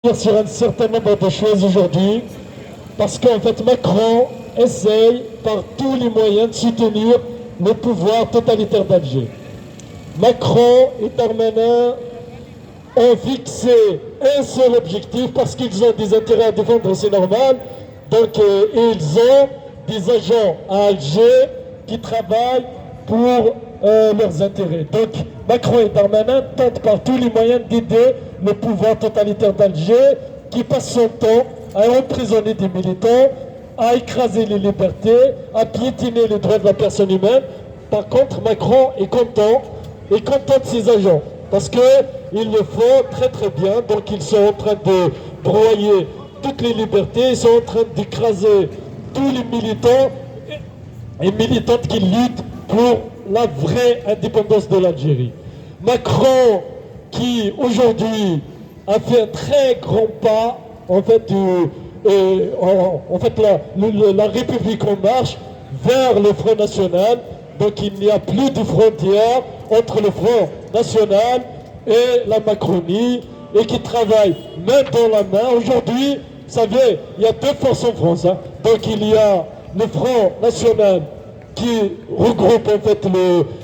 sur un certain nombre de choses aujourd'hui, parce qu'en fait Macron essaye par tous les moyens de soutenir le pouvoir totalitaire d'Alger. Macron et Darmanin ont fixé un seul objectif parce qu'ils ont des intérêts à défendre, c'est normal. Donc ils ont des agents à Alger qui travaillent pour leurs intérêts. Donc Macron et Darmanin tentent par tous les moyens d'aider le pouvoir totalitaire d'Alger qui passe son temps à emprisonner des militants, à écraser les libertés, à piétiner les droits de la personne humaine. Par contre, Macron est content de ses agents parce qu'ils le font très très bien. Donc ils sont en train de broyer toutes les libertés, ils sont en train d'écraser tous les militants et militantes qui luttent pour la vraie indépendance de l'Algérie. Macron, qui aujourd'hui a fait un très grand pas, en fait, la République en marche vers le Front National. Donc il n'y a plus de frontière entre le Front National et la Macronie, et qui travaillent main dans la main. Aujourd'hui, vous savez, il y a deux forces en France. Donc il y a le Front National qui regroupe en fait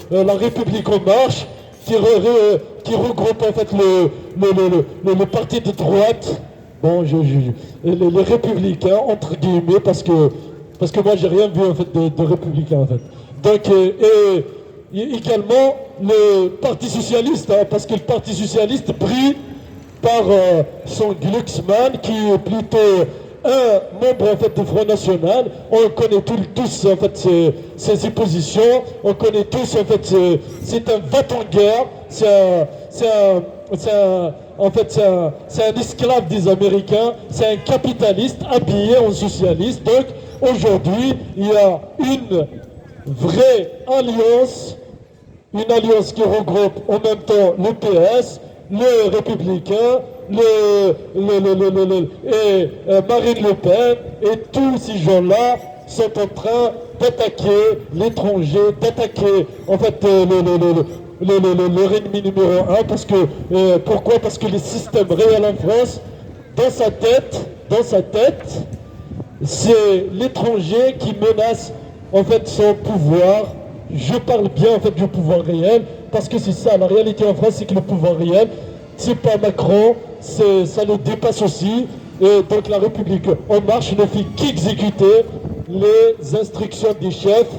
la République en marche, qui regroupe en fait le parti de droite, bon, les républicains entre guillemets, parce que moi j'ai rien vu en fait de républicains en fait. Donc et également le Parti socialiste, parce que le Parti socialiste brille par son Glucksmann qui est plutôt un membre en fait du Front National. On connaît tous en fait ses positions, on connaît tous en fait c'est un va-t-en-guerre, c'est un esclave des Américains, c'est un capitaliste habillé en socialiste. Donc aujourd'hui il y a une vraie alliance, une alliance qui regroupe en même temps le PS, le républicain, et Marine Le Pen, et tous ces gens-là sont en train d'attaquer l'étranger, d'attaquer en fait leur ennemi numéro un, parce que pourquoi? Parce que le système réel en France, dans sa tête, c'est l'étranger qui menace en fait son pouvoir. Je parle bien en fait du pouvoir réel, parce que c'est ça, la réalité en France, c'est que le pouvoir réel, c'est pas Macron, ça le dépasse aussi. Et donc la République en marche ne fait qu'exécuter les instructions des chefs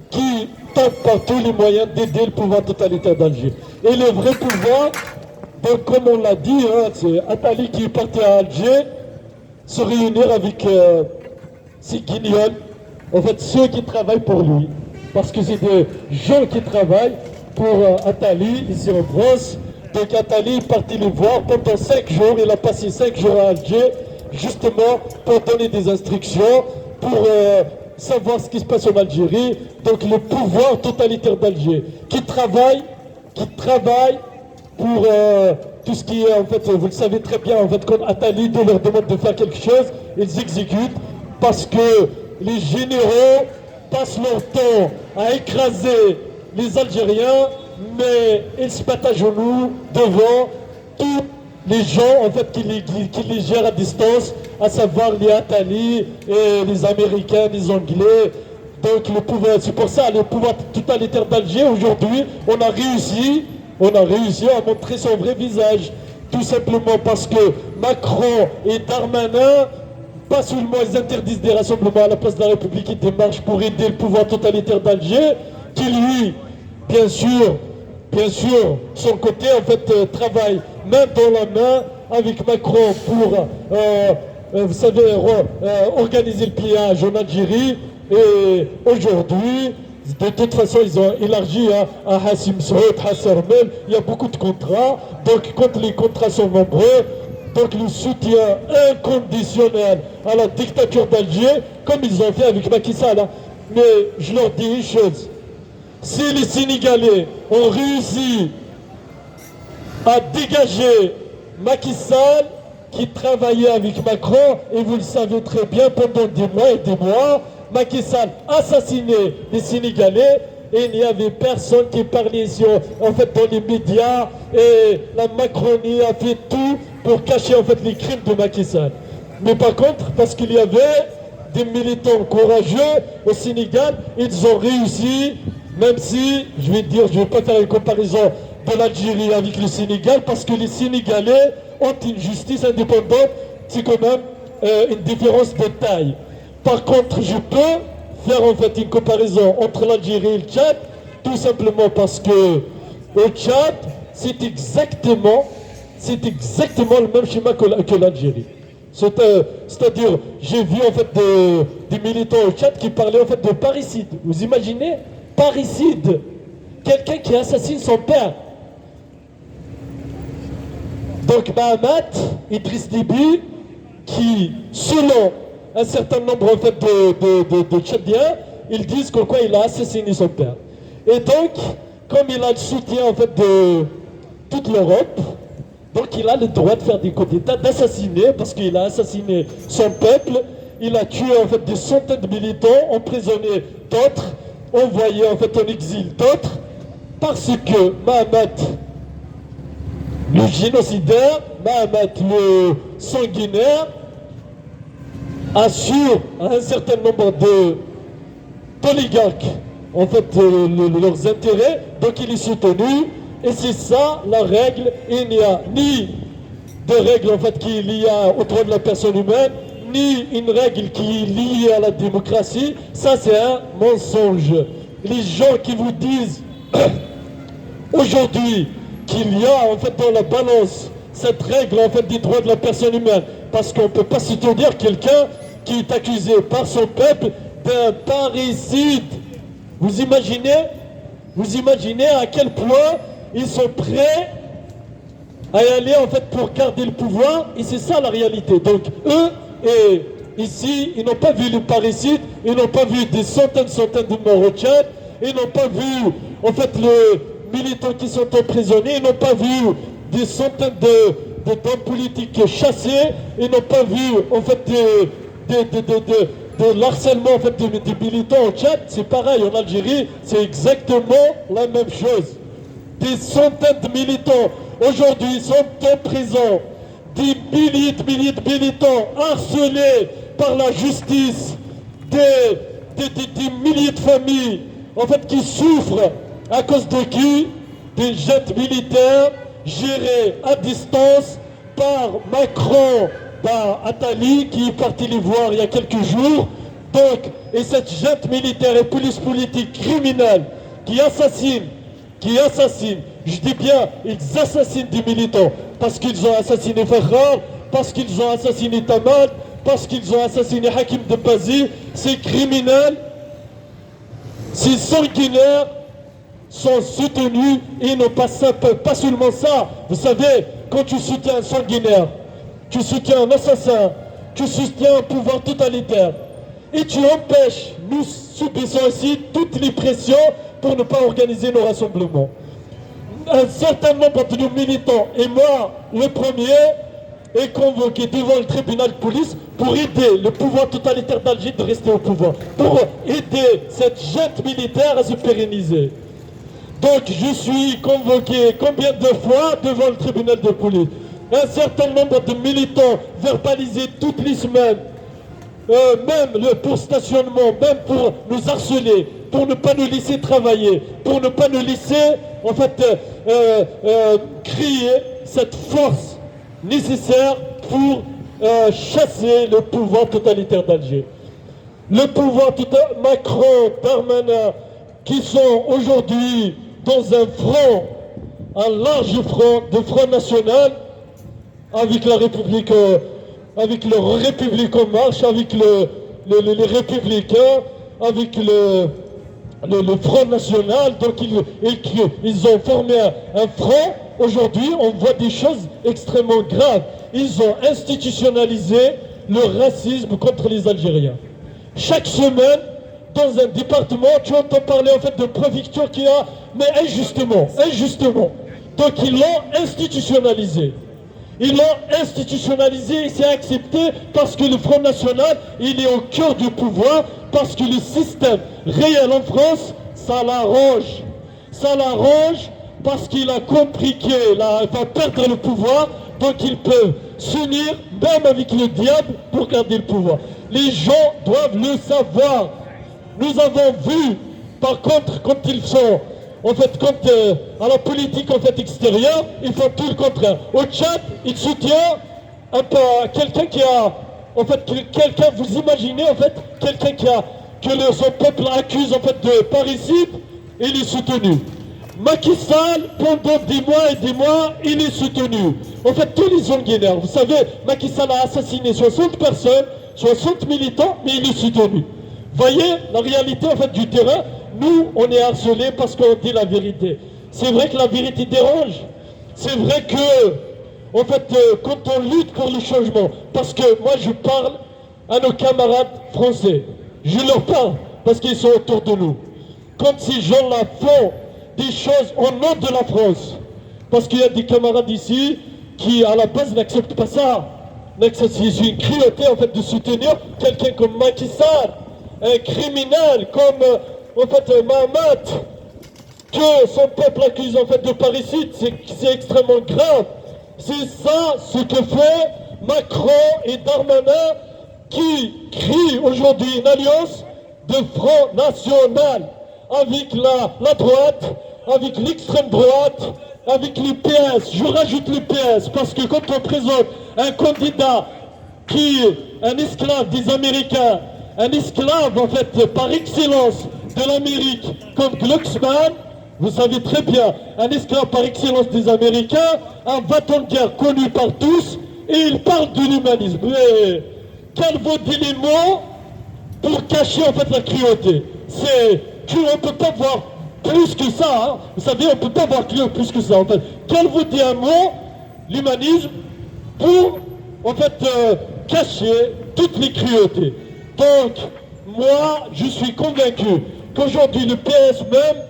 qui tentent par tous les moyens d'aider le pouvoir totalitaire d'Alger. Et le vrai pouvoir, donc comme on l'a dit, c'est Attali qui est parti à Alger se réunir avec ces guignols, en fait ceux qui travaillent pour lui. Parce que c'est des gens qui travaillent pour Attali ici en France. Donc Attali est parti les voir pendant 5 jours. Il a passé 5 jours à Alger, justement pour donner des instructions, pour savoir ce qui se passe en Algérie. Donc le pouvoir totalitaire d'Alger qui travaille pour tout ce qui est, en fait, vous le savez très bien, en fait, quand Attali leur demande de faire quelque chose, ils exécutent, parce que les généraux passent leur temps à écraser les Algériens, mais ils se mettent à genoux devant tous les gens en fait, qui les gèrent à distance, à savoir les Attali et les Américains, les Anglais. Donc le pouvoir, c'est pour ça le pouvoir totalitaire d'Alger aujourd'hui, on a réussi à montrer son vrai visage. Tout simplement parce que Macron et Darmanin, pas seulement ils interdisent des rassemblements à la place de la République et des marches pour aider le pouvoir totalitaire d'Alger, qui lui, bien sûr, son côté en fait travaille main dans la main avec Macron pour, vous savez, organiser le pillage en Algérie. Et aujourd'hui, de toute façon, ils ont élargi à Hassim Saoud, Hassan Mel, il y a beaucoup de contrats. Donc, quand les contrats sont nombreux, donc le soutien inconditionnel à la dictature d'Alger, comme ils ont fait avec Macky Sall. Mais je leur dis une chose, si les Sénégalais ont réussi à dégager Macky Sall, qui travaillait avec Macron, et vous le savez très bien, pendant des mois et des mois, Macky Sall assassinait les Sénégalais, et il n'y avait personne qui parlait en fait dans les médias, et la Macronie a fait tout pour cacher en fait les crimes de Macky Sall. Mais par contre, parce qu'il y avait des militants courageux au Sénégal, ils ont réussi, même si, je vais dire, je ne vais pas faire une comparaison de l'Algérie avec le Sénégal, parce que les Sénégalais ont une justice indépendante, c'est quand même une différence de taille. Par contre, je peux faire en fait une comparaison entre l'Algérie et le Tchad, tout simplement parce que au Tchad, c'est exactement le même schéma que l'Algérie. C'est-à-dire, j'ai vu en fait des militants au Tchad qui parlaient en fait de parricide. Vous imaginez? Parricide. Quelqu'un qui assassine son père. Donc Mahamat Idriss Déby, qui, selon un certain nombre en fait, de Tchadiens, ils disent quoi il a assassiné son père. Et donc, comme il a le soutien en fait, de toute l'Europe, donc il a le droit de faire des coups d'État, d'assassiner, parce qu'il a assassiné son peuple, il a tué en fait des centaines de militants, emprisonné d'autres, envoyé en fait en exil d'autres, parce que Mahamat, le génocidaire, Mahamat le sanguinaire, assure à un certain nombre d'oligarques en fait leurs intérêts, donc il est soutenu. Et c'est ça la règle. Il n'y a ni de règle en fait qui est liée au droit de la personne humaine, ni une règle qui est liée à la démocratie. Ça c'est un mensonge. Les gens qui vous disent aujourd'hui qu'il y a en fait dans la balance cette règle en fait des droits de la personne humaine, parce qu'on ne peut pas soutenir quelqu'un qui est accusé par son peuple d'un parricide. Vous imaginez à quel point ils sont prêts à y aller en fait pour garder le pouvoir, et c'est ça la réalité. Donc eux, et ici, ils n'ont pas vu le parricide, ils n'ont pas vu des centaines de morts au Tchad, ils n'ont pas vu en fait les militants qui sont emprisonnés, ils n'ont pas vu des centaines d'hommes politiques chassés, ils n'ont pas vu en fait de l'harcèlement en fait, des militants au Tchad. C'est pareil en Algérie, c'est exactement la même chose. Des centaines de militants aujourd'hui sont en prison, des milliers de militants harcelés par la justice, des milliers de familles en fait qui souffrent à cause de qui? Des jets militaires gérés à distance par Macron, par Attali qui est parti les voir il y a quelques jours. Donc, et cette junte militaire et police politique criminelle qui assassine, je dis bien, ils assassinent des militants, parce qu'ils ont assassiné Ferrar, parce qu'ils ont assassiné Tamad, parce qu'ils ont assassiné Hakim de Bazi. Ces criminels, ces sanguinaires sont soutenus, et non pas seulement ça. Vous savez, quand tu soutiens un sanguinaire, tu soutiens un assassin, tu soutiens un pouvoir totalitaire, et tu empêches, nous subissons ici toutes les pressions pour ne pas organiser nos rassemblements. Un certain nombre de nos militants, et moi le premier, est convoqué devant le tribunal de police pour aider le pouvoir totalitaire d'Alger de rester au pouvoir, pour aider cette junte militaire à se pérenniser. Donc je suis convoqué combien de fois devant le tribunal de police? Un certain nombre de militants verbalisés toutes les semaines, même pour stationnement, même pour nous harceler, pour ne pas nous laisser travailler, pour ne pas nous laisser en fait créer cette force nécessaire pour chasser le pouvoir totalitaire d'Alger. Le pouvoir totalitaire, Macron, Darmanin, qui sont aujourd'hui dans un front, un large front, de front national, avec la République, avec le République en marche, avec les Républicains, avec le Front National. Donc ils ont formé un front. Aujourd'hui, on voit des choses extrêmement graves. Ils ont institutionnalisé le racisme contre les Algériens. Chaque semaine, dans un département, tu entends parler en fait de préfecture qui a, mais injustement. Donc ils l'ont institutionnalisé. Ils l'ont institutionnalisé et c'est accepté parce que le Front National, il est au cœur du pouvoir, parce que le système réel en France, ça l'arrange. Ça l'arrange parce qu'il a compris qu'il va perdre le pouvoir. donc ils peuvent s'unir même avec le diable pour garder le pouvoir. Les gens doivent le savoir. Nous avons vu, par contre, quand ils sont, en fait, quand à la politique en fait extérieure, ils font tout le contraire. Au Tchad, ils soutiennent un peu quelqu'un qui a, en fait, quelqu'un, vous imaginez en fait, quelqu'un qui a, son peuple accuse en fait de parricide, il est soutenu. Macky Sall, pendant des mois et des mois, il est soutenu. En fait, tous les sanguinaires, vous savez, Macky Sall a assassiné 60 personnes, 60 militants, mais il est soutenu. Voyez la réalité en fait du terrain. Nous, on est harcelés parce qu'on dit la vérité. C'est vrai que la vérité dérange. C'est vrai que, en fait, quand on lutte pour le changement, parce que moi je parle à nos camarades français, je leur parle parce qu'ils sont autour de nous. Quand ces gens-là font des choses au nom de la France, parce qu'il y a des camarades ici qui, à la base, n'acceptent pas ça. C'est une cruauté en fait de soutenir quelqu'un comme Macky Sall, un criminel comme en fait Mahamat, que son peuple accuse en fait de parricide. C'est extrêmement grave. C'est ça ce que fait Macron et Darmanin, qui crient aujourd'hui une alliance de Front National avec la droite, avec l'extrême droite, avec les PS. Je rajoute les PS parce que quand on présente un candidat qui est un esclave des Américains, un esclave en fait par excellence de l'Amérique comme Glucksmann, vous savez très bien, un esclave par excellence des Américains, un va-t-en de guerre connu par tous, et il parle de l'humanisme. Mais quel vaut les mots pour cacher en fait la cruauté? C'est qu'on ne peut pas voir plus que ça, hein. Vous savez, on ne peut pas voir plus que ça en fait. Quel vous dit un mot, l'humanisme, pour en fait cacher toutes les cruautés. Donc, moi, je suis convaincu qu'aujourd'hui le PS même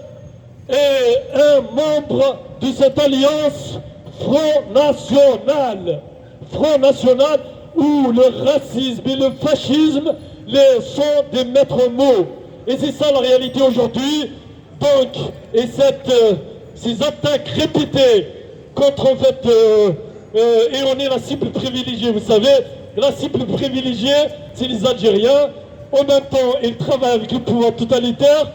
est un membre de cette alliance Front National. Front National où le racisme et le fascisme sont des maîtres mots. Et c'est ça la réalité aujourd'hui. Donc, et ces attaques répétées contre en fait, et on est la cible privilégiée, vous savez, la cible privilégiée, c'est les Algériens. En même temps, ils travaillent avec le pouvoir totalitaire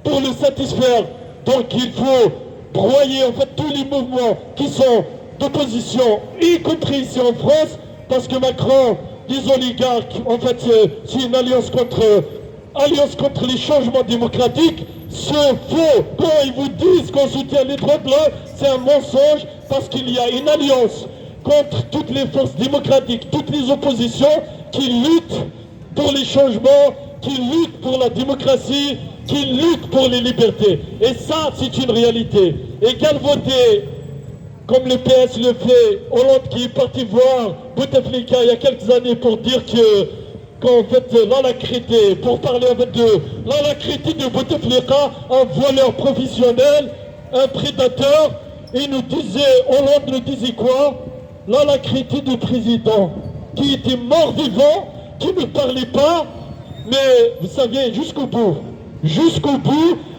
pour le satisfaire. Donc il faut broyer en fait tous les mouvements qui sont d'opposition, y compris ici en France, parce que Macron, les oligarques, en fait, c'est une alliance contre les changements démocratiques. C'est faux. Quand ils vous disent qu'on soutient les droits de l'homme, c'est un mensonge parce qu'il y a une alliance contre toutes les forces démocratiques, toutes les oppositions qui luttent pour les changements, qui luttent pour la démocratie, qui luttent pour les libertés. Et ça, c'est une réalité. Et Galvaudé, comme le PS le fait, Hollande qui est parti voir Bouteflika il y a quelques années pour dire qu'en fait l'Alacrité, pour parler en fait de l'Alacrité de Bouteflika, un voleur professionnel, un prédateur, et nous disait, Hollande nous disait quoi? L'Alacrité du président, qui était mort-vivant, qui ne parlait pas, mais vous savez, jusqu'au bout,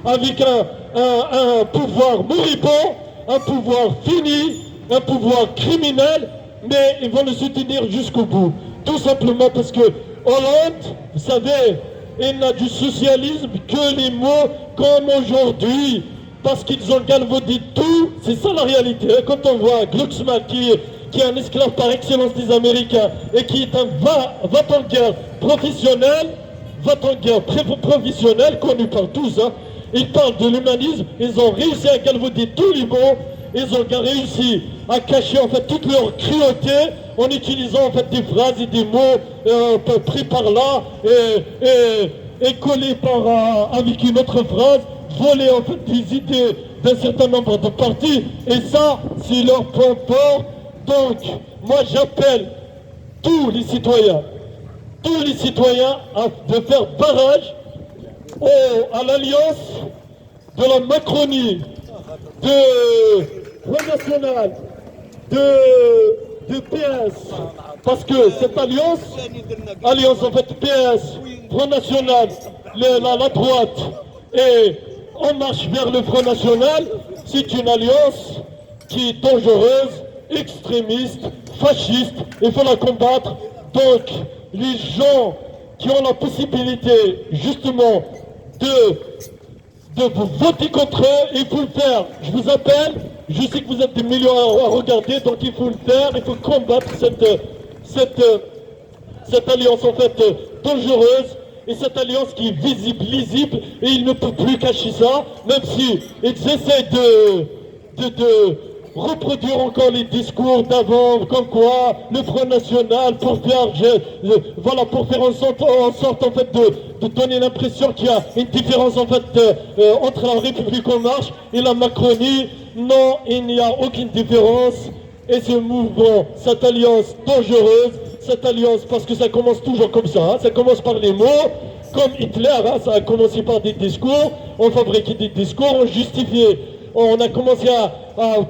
avec un pouvoir moribond, un pouvoir fini, un pouvoir criminel, mais ils vont le soutenir jusqu'au bout. Tout simplement parce que Hollande, vous savez, il n'a du socialisme que les mots comme aujourd'hui, parce qu'ils ont galvaudé tout. C'est ça la réalité. Quand on voit Glucksmann qui est un esclave par excellence des Américains et qui est un va-t-en-guerre professionnel, connu par tous, hein. Ils parlent de l'humanisme, ils ont réussi à galvauder tous les mots, ils ont réussi à cacher en fait toute leur cruauté en utilisant en fait des phrases et des mots pris par là et collés avec une autre phrase, voler en fait des idées d'un certain nombre de partis, et ça c'est leur point fort. Donc moi j'appelle tous les citoyens de faire barrage à l'alliance de la Macronie, de Front National, de PS, parce que cette alliance en fait PS, Front National, la droite, et on marche vers le Front National, c'est une alliance qui est dangereuse extrémiste, fasciste, il faut la combattre. Donc, les gens qui ont la possibilité, justement, de vous voter contre eux, il faut le faire. Je vous appelle, je sais que vous êtes des millions à regarder, donc il faut le faire, il faut combattre cette alliance en fait dangereuse, et cette alliance qui est visible, lisible, et il ne peut plus cacher ça, même si ils essaient de reproduire encore les discours d'avant, comme quoi le Front National, pour faire, voilà, pour faire en sorte en fait de donner l'impression qu'il y a une différence en fait entre la République en marche et la Macronie. Non, il n'y a aucune différence. Et ce mouvement, cette alliance dangereuse, cette alliance, parce que ça commence toujours comme ça, hein, ça commence par les mots, comme Hitler, hein, ça a commencé par des discours, on fabriquait des discours, on a commencé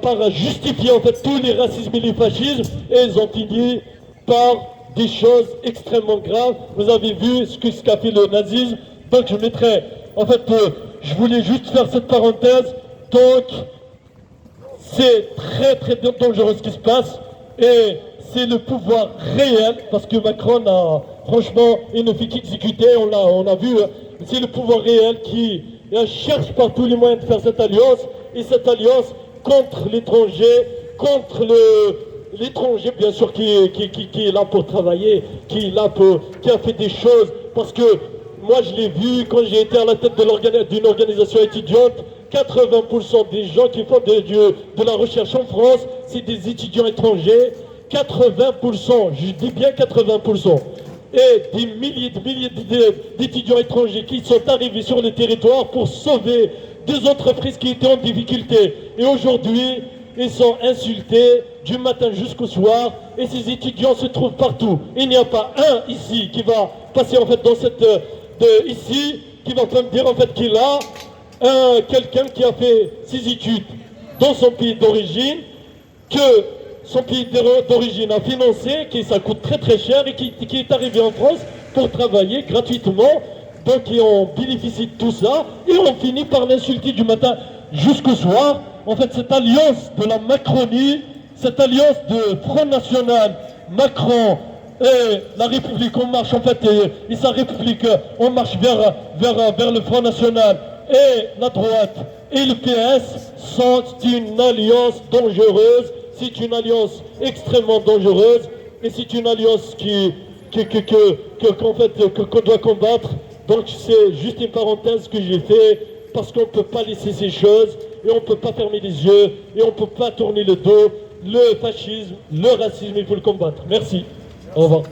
par justifier en fait tous les racismes et les fascismes, et ils ont fini par des choses extrêmement graves. Vous avez vu ce qu'a fait le nazisme, donc je mettrai, en fait, je voulais juste faire cette parenthèse, donc c'est très très dangereux ce qui se passe, et c'est le pouvoir réel, parce que Macron a, franchement, il ne fait qu'exécuter, on a vu, c'est le pouvoir réel qui cherche par tous les moyens de faire cette alliance, et cette alliance contre l'étranger, contre l'étranger bien sûr qui est là pour travailler, qui a fait des choses, parce que moi je l'ai vu quand j'ai été à la tête d'une organisation étudiante, 80% des gens qui font de la recherche en France, c'est des étudiants étrangers, 80%, je dis bien 80%, et des milliers d'étudiants étrangers qui sont arrivés sur le territoire pour sauver des entreprises qui étaient en difficulté. Et aujourd'hui, ils sont insultés du matin jusqu'au soir, et ces étudiants se trouvent partout. Il n'y a pas un ici qui va passer en fait dans ici, qui va me dire en fait qu'il a quelqu'un qui a fait ses études dans son pays d'origine, que son pays d'origine a financé, que ça coûte très très cher, et qui est arrivé en France pour travailler gratuitement. Donc on bénéficie de tout ça, et on finit par l'insulter du matin jusqu'au soir. En fait, cette alliance de la Macronie, cette alliance de Front National, Macron et la République en marche, en fait, et sa République en marche vers le Front National, et la droite et le PS, sont une alliance dangereuse. C'est une alliance extrêmement dangereuse, et c'est une alliance qu'on doit combattre. Donc c'est juste une parenthèse que j'ai fait, parce qu'on ne peut pas laisser ces choses, et on ne peut pas fermer les yeux, et on ne peut pas tourner le dos. Le fascisme, le racisme, il faut le combattre. Merci. Au revoir.